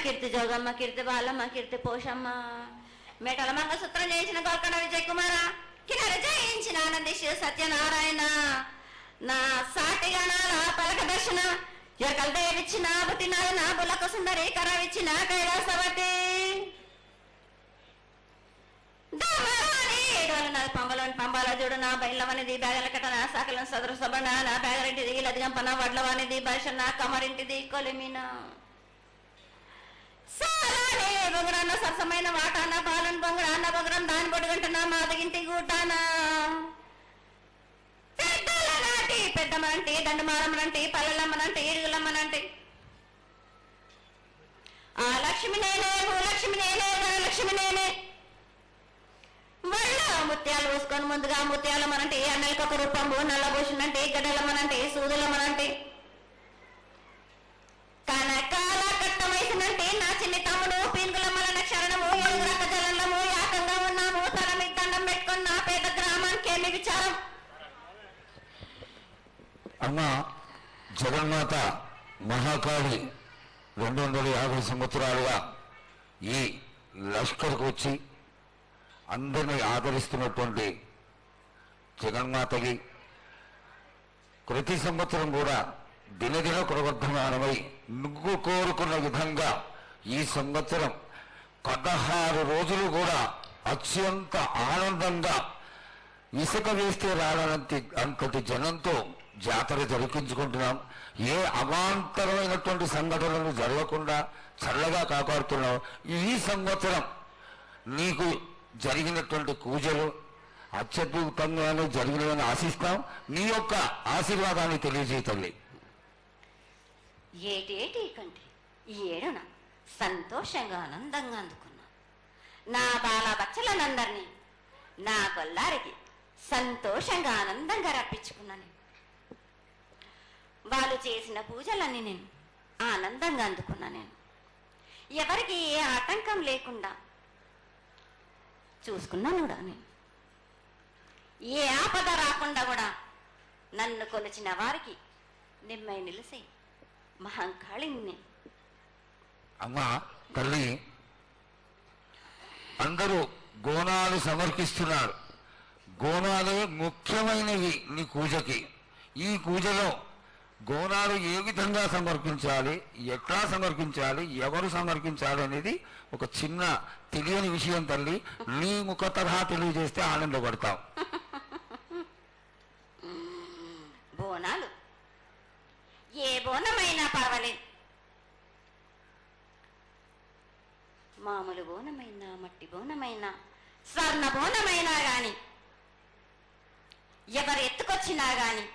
కీర్తి జోగమ్మ, కీర్తి బాలమ్మ, కీర్తి పోషమ్మ, మేటల మంగళసూత్రం చేయించిన గోల్కొండ విజయ్ కుమార, కిన్నెర జయించిన ఆనందిష్ సత్యనారాయణ, నా సాటిగా నాల పలక దర్శన, ఎరకల దేవిచ్చిన బుట్టినాడు నా బులకు సుందరి కరవిచ్చిన కైలాసవతి, పంబలోని పంబాల చూడు నా బయలవనిది, బ్యాగల కట్టన సాకలం సదరు సబన, నా బ్యాగరింటిది లదిగంపన వడ్లవానిది, బర్షన్న కమరింటిది కొలిమిన, సాలానే బొంగురన్న సరసమైన వాటాన, బాలన్ బొంగురన్న బొంగురం దాని బొడుగంటన మాదగింటి గూటాన, పెద్దల నాటి పెద్దమ్మనంటి దండమారమ్మనంటి పల్లెలమ్మనంటి ఇడుగులమ్మనంటి, ఆ లక్ష్మి నేనే భూలక్ష్మి నేనే ధనలక్ష్మి నేనే, వల్ల ముత్యాలు పోసుకొని ముందుగా ముత్యాలమ్మనంటే అన్నలకి ఒక రూపంబు, నల్లభూషణంటే గడ్డలమ్మనంటే సూదులమ్మనంటే, కనకాల కట్ట వయసునంటే నా చిన్ని తమ్ముడు పీనుగులమ్మలన్న క్షరణము, ఏడుగురక్క జలంలము యాకంగా ఉన్నాము, తన మీకు దండం పెట్టుకుని నా పేద గ్రామానికి ఏమి విచారం. అమ్మ జగన్మాత మహాకాళి 250 సంవత్సరాలుగా ఈ లష్కర్కు వచ్చి అందరినీ ఆదరిస్తున్నటువంటి జగన్మాతకి ప్రతి సంవత్సరం కూడా దినదిన ప్రవర్ధమానమై నువ్వు కోరుకున్న విధంగా ఈ సంవత్సరం 16 రోజులు కూడా అత్యంత ఆనందంగా ఇసుక వేస్తే అంతటి జనంతో జాతర జరిపించుకుంటున్నాం. ఏ అవాంతరమైనటువంటి సంఘటనలు జరగకుండా చల్లగా కాపాడుతున్నాం. ఈ సంవత్సరం నీకు జరిగినటువంటి పూజలు అత్యద్భుతంగానే జరిగినవని ఆశిస్తాం. నీ యొక్క ఆశీర్వాదాన్ని తెలియజేయండి. ఏటేటి కంటే ఈ ఏడున సంతోషంగా ఆనందంగా అందుకున్నా. నా బాల బచ్చలనందరినీ నా కొల్లారికి సంతోషంగా ఆనందంగా రప్పించుకున్నాను. వాళ్ళు చేసిన పూజలన్నీ నేను ఆనందంగా అందుకున్నా. నేను ఎవరికి ఏ ఆటంకం లేకుండా చూసుకున్నాను కూడా. నేను ఏ ఆపద రాకుండా కూడా నన్ను కొలిచిన వారికి నిమ్మై నిలిసే మహంకాళిని నేను. అమ్మా తల్లి, అందరూ గోనాలు సమర్పిస్తున్నారు. గోనాలు ముఖ్యమైనవి నీ పూజకి. ఈ పూజలో గోనాలు ఏ విధంగా సమర్పించాలి, ఎట్లా సమర్పించాలి, ఎవరు సమర్పించాలి అనేది ఒక చిన్న తెలియని విషయం తల్లి. నీ ముఖ తరహా తెలియజేస్తే ఆనందపడతాం. బోనాలు ఏ బోనమైనా పర్వాలేదు. మామూలు బోనమైనా, మట్టి బోనమైనా, స్వర్ణ బోనమైనా గాని, ఎవరు ఎత్తుకొచ్చినా గాని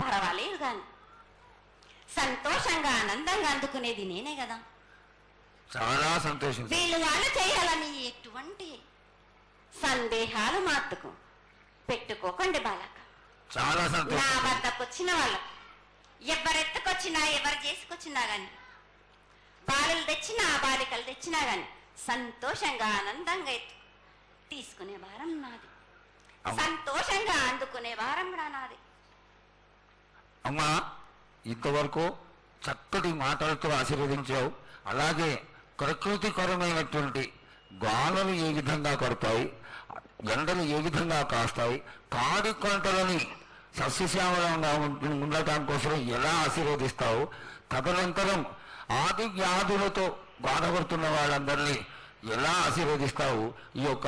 పర్వాలేదు. గాని సంతోషంగా ఆనందంగా అందుకునేది నేనే కదా. చాలా సంతోషం. వీళ్ళు వాళ్ళు చేయాలని ఎటువంటి సందేహాలు మాత్రకు పెట్టుకోకండి బాలక. చాలా సంతోషం. నా వద్దకు వచ్చిన వాళ్ళకు ఎవరెత్తుకొచ్చినా, ఎవరు చేసుకొచ్చినా గాని, బాలులు తెచ్చినా బాలికలు తెచ్చినా గాని సంతోషంగా ఆనందంగా తీసుకునే వారం నాది. సంతోషంగా అందుకునే వారం కూడా నాది. అమ్మా, ఇంతవరకు చక్కటి మాటలతో ఆశీర్వదించావు. అలాగే ప్రకృతికరమైనటువంటి గాలులు ఏ విధంగా కొడతాయి, ఎండలు ఏ విధంగా కాస్తాయి, కాడి కొంటలని సస్యశ్యామలంగా ఉండటం కోసం ఎలా ఆశీర్వదిస్తావు, తదనంతరం ఆది వ్యాధులతో బాధపడుతున్న వాళ్ళందరినీ ఎలా ఆశీర్వదిస్తావు, ఈ యొక్క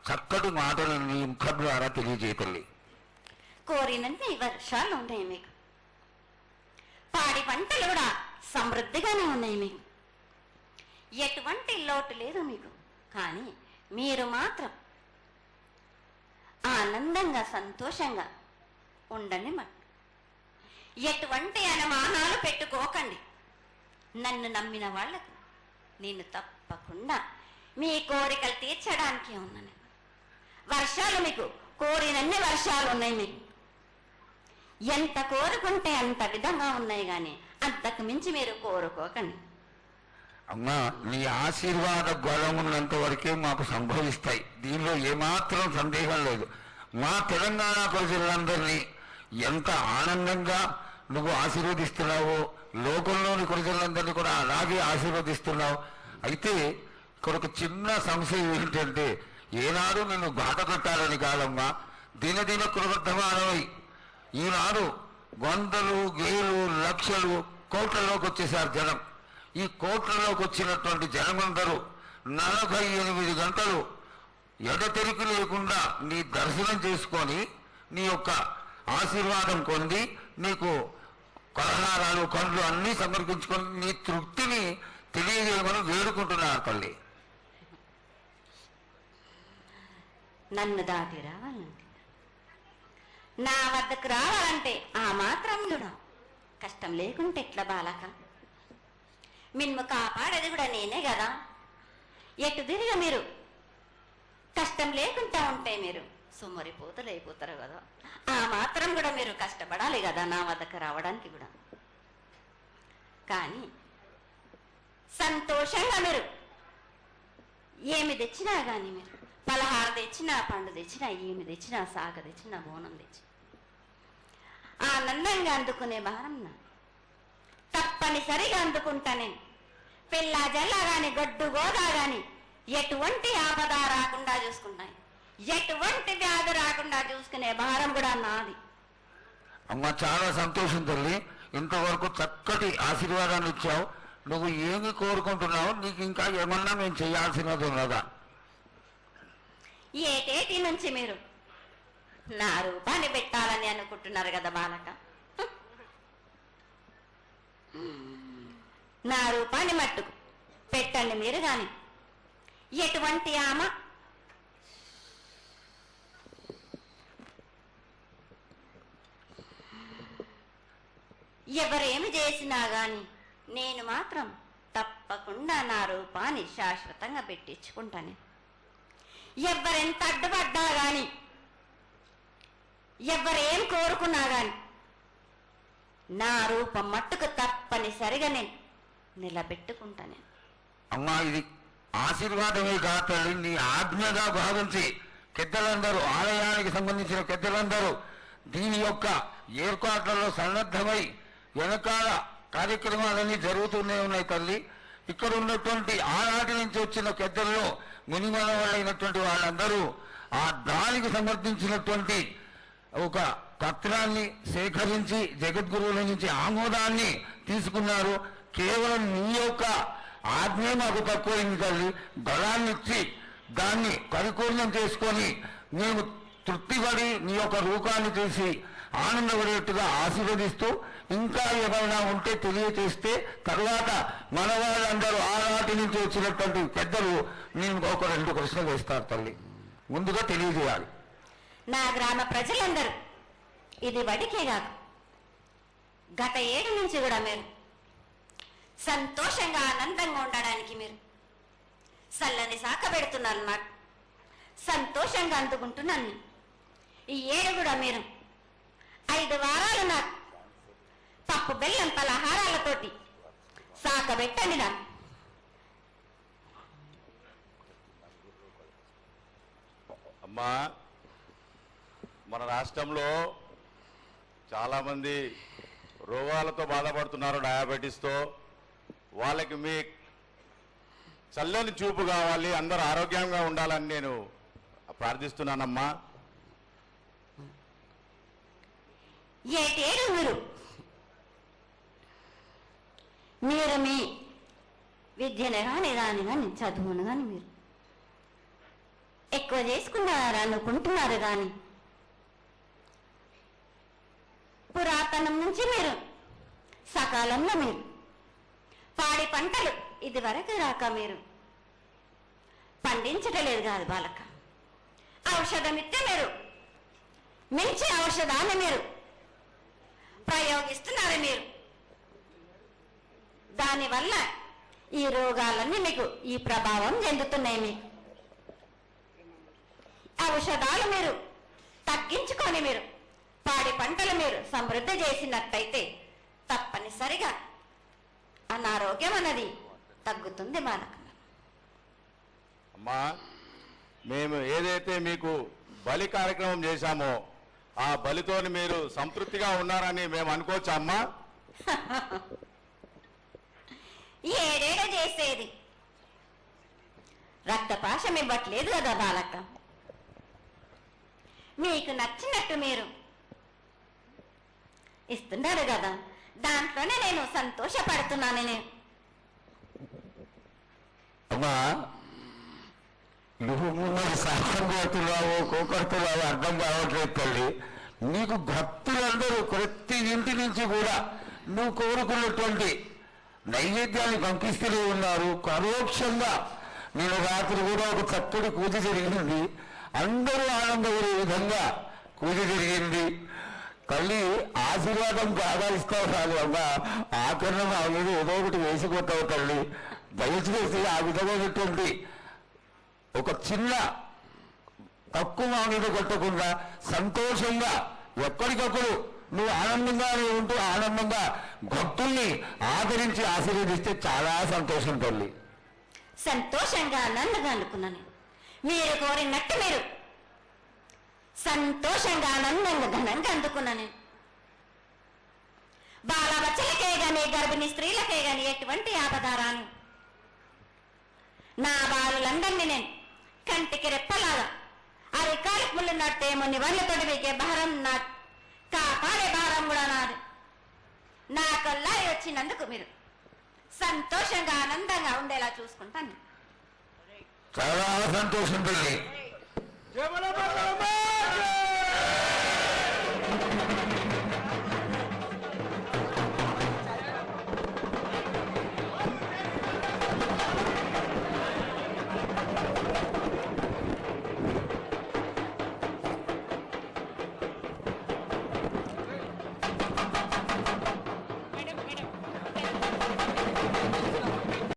చక్కటి మాటలు నీ ముఖం ద్వారా తెలియజేయతల్లి. కోరినంత వర్షాలు ఉన్నాయి మీకు, పాడి పంటలు కూడా సమృద్ధిగానే ఉన్నాయి మీకు, ఎటువంటి లోటు లేదు మీకు. కానీ మీరు మాత్రం ఆనందంగా సంతోషంగా ఉండండి. ఎటువంటి అనుమానాలు పెట్టుకోకండి. నన్ను నమ్మిన వాళ్లకు నేను తప్పకుండా మీ కోరికలు తీర్చడానికే ఉన్నాను. వర్షాలు మీకు కోరినన్ని వర్షాలు ఉన్నాయి. మీకు ఎంత కోరుకుంటే అంత విధంగా ఉన్నాయి. కానీ అంతకు మించి మీరు కోరుకోకండి. అమ్మా, నీ ఆశీర్వాద బలం ఉన్నంత వరకే మాకు సంభవిస్తాయి. దీనిలో ఏమాత్రం సందేహం లేదు. మా తెలంగాణ ప్రజలందరినీ ఎంత ఆనందంగా నువ్వు ఆశీర్వదిస్తున్నావు, లోకంలోని ప్రజలందరినీ కూడా అలాగే ఆశీర్వదిస్తున్నావు. అయితే ఇక్కడ ఒక చిన్న సంశయం ఏంటంటే, ఏనాడు నిన్ను గాట కట్టాలని కాదమ్మా, దినదిన కృతమానమై ఈనాడు వందలు వేలు లక్షలు కోట్లలోకి వచ్చేసారు జనం. ఈ కోట్లలోకి వచ్చినటువంటి జనమందరూ 48 గంటలు ఎడతెరికి లేకుండా నీ దర్శనం చేసుకొని నీ యొక్క ఆశీర్వాదం పొంది నీకు పలహారాలు పండ్లు అన్నీ సమర్పించుకొని నీ తృప్తిని తెలియజేయమని వేడుకుంటున్నారు తల్లి. నన్ను దాటి రావాలంటే, నా వద్దకు రావాలంటే ఆ మాత్రం కూడా కష్టం లేకుంటే ఎట్లా బాలక? మిన్ను కాపాడేది కూడా నేనే కదా. ఎటు తిరిగి మీరు కష్టం లేకుండా ఉంటే మీరు సుమ్మరిపోతలు అయిపోతారు కదా. ఆ మాత్రం కూడా మీరు కష్టపడాలి కదా నా వద్దకు రావడానికి కూడా. కానీ సంతోషంగా మీరు ఏమి తెచ్చినా కానీ, మీరు పలహార తెచ్చినా, పండు తెచ్చినా, ఏమి తెచ్చినా, సాగ తెచ్చినా, బోనం తెచ్చి ఆనందంగా అందుకునే భారం నా తప్పనిసరిగా అందుకుంటా నేను. పిల్ల జల్ల గాని, గడ్డు గోదా గాని ఎటువంటి ఆపద రాకుండా చూసుకుంటాయి, ఎటువంటి వ్యాధి రాకుండా చూసుకునే భారం కూడా నాది. అమ్మ చాలా సంతోషం తల్లి, ఇంతవరకు చక్కటి ఆశీర్వాదాన్ని ఇచ్చావు. నువ్వు ఏమి కోరుకుంటున్నావు? నీకు ఇంకా ఏమన్నా మేము చేయాల్సినది ఉన్నదా? ఏటేటి నుంచి మీరు నా రూపాన్ని పెట్టాలని అనుకుంటున్నారు కదా బాలక. నా రూపాన్ని మట్టుకు పెట్టండి మీరు గాని. ఎటువంటి ఆమె ఎవరేమి చేసినా గాని నేను మాత్రం తప్పకుండా నా రూపాన్ని శాశ్వతంగా పెట్టించుకుంటాను. ఎవరెంత అడ్డుపడ్డా గాని, ఎవరేం కోరుకున్నా గాని నా రూపం మట్టుకు తప్పనిసరిగా నేను నిలబెట్టుకుంటాను. అమ్మా, ఇది ఆశీర్వాదమే కాదు, నీ ఆజ్ఞగా భావించి పెద్దలందరూ, ఆలయానికి సంబంధించిన పెద్దలందరూ దీని యొక్క ఏర్పాట్లలో సన్నద్ధమై వెనకాల కార్యక్రమాలన్నీ జరుగుతూనే ఉన్నాయి తల్లి. ఇక్కడ ఉన్నటువంటి ఆనాటి నుంచి వచ్చిన పెద్దల్లో మునిమనవాళ్ళైనటువంటి వాళ్ళందరూ ఆ దానికి సమర్థించినటువంటి ఒక పత్రాన్ని సేకరించి జగద్గురువుల నుంచి ఆమోదాన్ని తీసుకున్నారు. కేవలం నీ యొక్క ఆజ్ఞ మాకు తక్కువైంది తల్లి. బలాన్ని ఇచ్చి దాన్ని పరిపూర్ణం చేసుకొని మేము తృప్తిపడి నీ యొక్క రూపాన్ని చూసి ఆనందపడేట్టుగా ఆశీర్వదిస్తూ, ఇంకా ఏమైనా ఉంటే తెలియచేస్తే తర్వాత మన వాళ్ళందరూ ఆనాటి నుంచి వచ్చినటువంటి పెద్దలు నేను ఒక 2 ప్రశ్నలు వేస్తారు తల్లి. ముందుగా తెలియజేయాలి. నా గ్రామ ప్రజలందరూ ఇది వడికే కాదు, గత 7 నుంచి కూడా మీరు సంతోషంగా ఆనందంగా ఉండడానికి మీరు చల్లని సాక పెడుతున్నారు. నాకు సంతోషంగా అందుకుంటున్నాను. ఈ 7 కూడా మీరు 5 వారాలు నాకు పప్పు బెల్లం పలహారాలతోటి సాక పెట్టండి. నాకు అమ్మా, మన రాష్ట్రంలో చాలామంది రోగాలతో బాధపడుతున్నారు, డయాబెటీస్తో. వాళ్ళకి మీ చల్లని చూపు కావాలి, అందరూ ఆరోగ్యంగా ఉండాలని నేను ప్రార్థిస్తున్నానమ్మా. ఏటేడు మీరు మీ విద్యను కానీ దాని కానీ చదువును కానీ మీరు ఎక్కువ చేసుకున్నారు అనుకుంటున్నారు. కానీ పురాతనం నుంచి మీరు సకాలంలో మీరు పాడి పంటలు ఇది వరకు రాక మీరు పండించటలేదు కాదు బాలక. ఔషధం ఇస్తే మీరు మంచి ఔషధాన్ని మీరు ప్రయోగిస్తున్నారు. మీరు దానివల్ల ఈ రోగాలన్నీ మీకు ఈ ప్రభావం చెందుతున్నాయి. మీకు ఔషధాలు మీరు తగ్గించుకొని మీరు పాడి పంటలు మీరు సమృద్ధి చేసినట్టయితే తప్పనిసరిగా అనారోగ్యం అన్నది తగ్గుతుంది బాలక. అమ్మా, మేము ఏదైతే మీకు బలి కార్యక్రమం చేశామో ఆ బలితోని మీరు సంతృప్తిగా ఉన్నారని మేము అనుకోవచ్చు అమ్మా. ఏడేడ చేసేది రక్తపాశం ఇవ్వట్లేదు కదా బాలక. మీకు నచ్చినట్టు మీరు ఇస్తున్నారు కదా, దాంట్లోనే నేను సంతోషపడుతున్నాను. నేను అమ్మా, నువ్వు మరి సాహసం కొడుతున్నావు, కోకొడుతున్నావు అర్థం కావట్లేదు తల్లి. నీకు భక్తులందరూ ప్రతి ఇంటి నుంచి కూడా నువ్వు కోరుకున్నటువంటి నైవేద్యాన్ని పంపిస్తూనే ఉన్నారు. పరోక్షంగా నేను రాత్రి కూడా ఒక చక్కటి పూజ జరిగింది, అందరూ ఆనందపడే విధంగా పూజ జరిగింది. తల్లి ఆశీర్వాదం బాగా ఇస్తావు రాదు అమ్మా, ఆకరణ ఆల్రెడీ ఏదో ఒకటి వేసిపోతావు తల్లి. దయచేసి ఆ విధమైనటువంటి ఒక చిన్న తక్కువ మీద కొట్టకుండా సంతోషంగా ఎప్పటికప్పుడు నువ్వు ఆనందంగానే ఉంటూ ఆనందంగా భక్తుల్ని ఆదరించి ఆశీర్వదిస్తే చాలా సంతోషం తల్లి. సంతోషంగా ఆనందంగా అనుకున్నాను. మీరు కోరినట్టు మీరు సంతోషంగా ఆనందంగా ఘనంగా అందుకున్నాను. బాలబచ్చలకే గాని గర్భిణీ స్త్రీలకే గాని ఎటువంటి ఆపదారాను నా బాలులందరినీ నేను కంటికి రెప్పలాగా అరికాలికి ముళ్ళు నట్టే మొన్ని వాళ్ళతోటి మీకే భారం నా కాపాడే భారం కూడా నాది. నా కొల్లారి వచ్చినందుకు మీరు సంతోషంగా ఆనందంగా ఉండేలా చూసుకుంటాను. చాలా సంతోషం తల్లి.